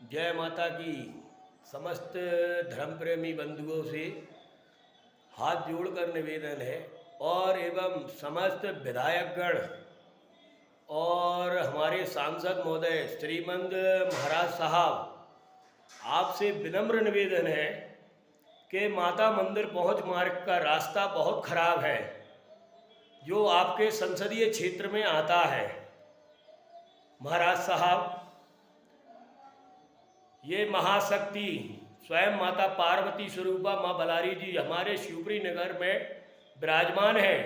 जय माता की। समस्त धर्म प्रेमी बंधुओं से हाथ जोड़कर निवेदन है और एवं समस्त विधायकगण और हमारे सांसद महोदय श्रीमंत महाराज साहब, आपसे विनम्र निवेदन है कि माता मंदिर पहुंच मार्ग का रास्ता बहुत खराब है जो आपके संसदीय क्षेत्र में आता है। महाराज साहब, ये महाशक्ति स्वयं माता पार्वती स्वरूपा माँ बलारी जी हमारे शिवपुरी नगर में विराजमान है,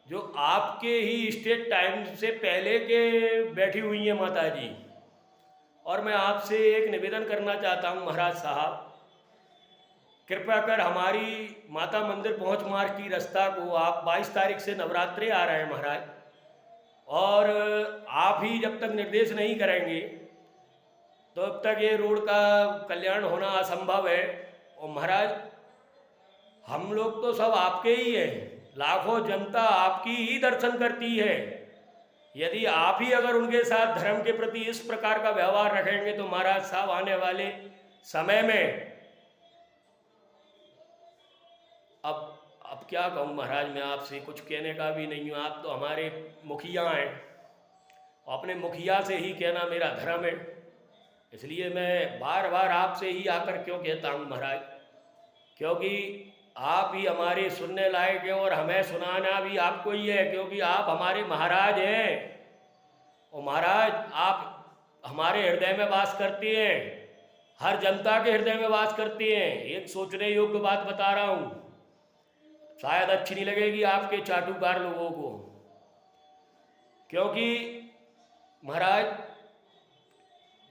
जो आपके ही स्टेट टाइम से पहले के बैठी हुई हैं माता जी। और मैं आपसे एक निवेदन करना चाहता हूँ महाराज साहब, कृपया कर हमारी माता मंदिर पहुँच मार्ग की रास्ता को आप 22 तारीख से नवरात्रि आ रहे हैं महाराज, और आप ही जब तक निर्देश नहीं करेंगे तो अब तक ये रोड का कल्याण होना असंभव है। और महाराज, हम लोग तो सब आपके ही हैं, लाखों जनता आपकी ही दर्शन करती है। यदि आप ही अगर उनके साथ धर्म के प्रति इस प्रकार का व्यवहार रखेंगे तो महाराज साहब आने वाले समय में अब क्या कहूँ महाराज, मैं आपसे कुछ कहने का भी नहीं हूँ। आप तो हमारे मुखिया हैं, अपने मुखिया से ही कहना मेरा धर्म है, इसलिए मैं बार बार आपसे ही आकर क्यों कहता हूँ महाराज, क्योंकि आप ही हमारे सुनने लायक हैं और हमें सुनाना भी आपको ही है, क्योंकि आप हमारे महाराज हैं। और महाराज, आप हमारे हृदय में वास करते हैं, हर जनता के हृदय में वास करते हैं। एक सोचने योग्य बात बता रहा हूँ, शायद अच्छी नहीं लगेगी आपके चाटुकार लोगों को, क्योंकि महाराज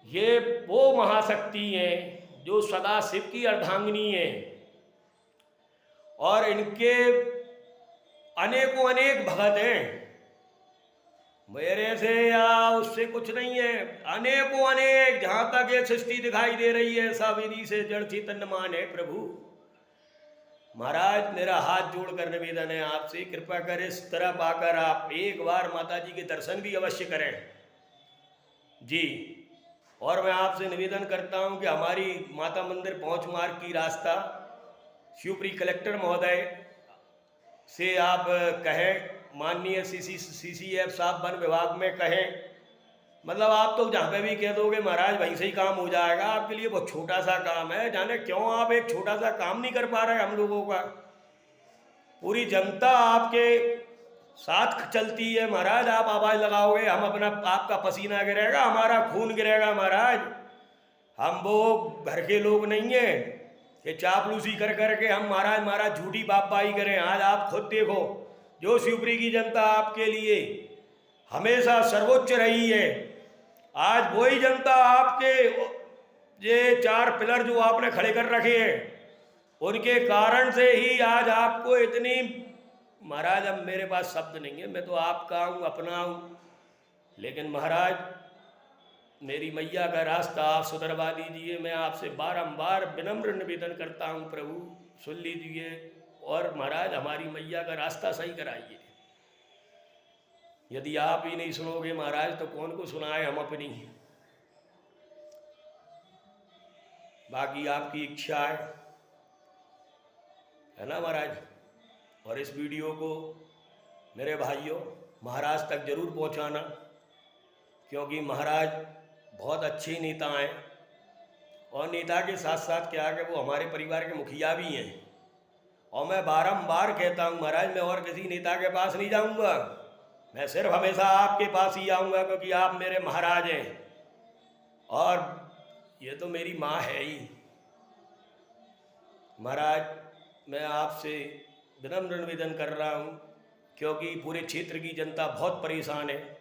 ये वो महाशक्ति है जो सदा शिव की अर्धांगिनी है, और इनके अनेकों अनेक भगत हैं, मेरे से या उससे कुछ नहीं है, अनेकों अनेक। जहाँ तक ये सृष्टि दिखाई दे रही है सब इन्हीं से जड़ चैतन्यमान है प्रभु। महाराज, मेरा हाथ जोड़कर निवेदन है आपसे, कृपया कर इस तरफ आकर आप एक बार माता जी के दर्शन भी अवश्य करें जी। और मैं आपसे निवेदन करता हूं कि हमारी माता मंदिर पहुंच मार्ग की रास्ता शिवपुरी कलेक्टर महोदय से आप कहें, माननीय सीसीएफ साहब वन विभाग में कहें, मतलब आप तो जहाँ पे भी कह दोगे महाराज वहीं से ही काम हो जाएगा। आपके लिए बहुत छोटा सा काम है, जाने क्यों आप एक छोटा सा काम नहीं कर पा रहे। हम लोगों का पूरी जनता आपके साथ चलती है महाराज, आप आवाज़ लगाओगे हम अपना, आपका पसीना गिरेगा, हमारा खून गिरेगा महाराज। हम वो घर के लोग नहीं हैं कि चापलूसी कर करके हम महाराज झूठी बापबाई करें। आज आप खुद देखो, जो शिवपुरी की जनता आपके लिए हमेशा सर्वोच्च रही है, आज वही जनता आपके ये 4 पिलर जो आपने खड़े कर रखे हैं, उनके कारण से ही आज आपको इतनी, महाराज अब मेरे पास शब्द नहीं है, मैं तो आपका हूँ, अपना हूँ, लेकिन महाराज मेरी मैया का रास्ता आप सुधरवा दीजिए। मैं आपसे बारंबार विनम्र निवेदन करता हूँ प्रभु, सुन लीजिए, और महाराज हमारी मैया का रास्ता सही कराइए। यदि आप ही नहीं सुनोगे महाराज तो कौन को सुनाए हम अपनी। बाकी आपकी इच्छा है ना महाराज। और इस वीडियो को मेरे भाइयों महाराज तक जरूर पहुंचाना, क्योंकि महाराज बहुत अच्छे नेता हैं, और नेता के साथ साथ क्या है कि वो हमारे परिवार के मुखिया भी हैं। और मैं बारंबार कहता हूँ महाराज, मैं और किसी नेता के पास नहीं जाऊँगा, मैं सिर्फ हमेशा आपके पास ही आऊँगा, क्योंकि आप मेरे महाराज हैं और ये तो मेरी माँ है ही। महाराज, मैं आपसे विनम्र निवेदन कर रहा हूँ, क्योंकि पूरे क्षेत्र की जनता बहुत परेशान है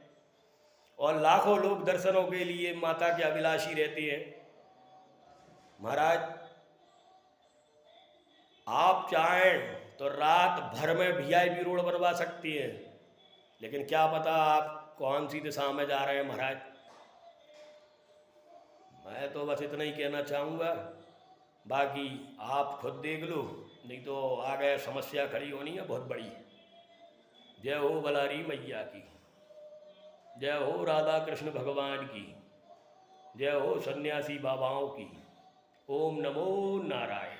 और लाखों लोग दर्शनों के लिए माता के अभिलाषी रहते हैं। महाराज, आप चाहें तो रात भर में वीआईपी रोड बनवा सकती हैं, लेकिन क्या पता आप कौन सी दिशा में जा रहे हैं महाराज। मैं तो बस इतना ही कहना चाहूँगा, बाकी आप खुद देख लो, नहीं तो आगे समस्या खड़ी होनी है बहुत बड़ी। जय हो बलारी मैया की, जय हो राधा कृष्ण भगवान की। जय हो सन्यासी बाबाओं की। ओम नमो नारायण।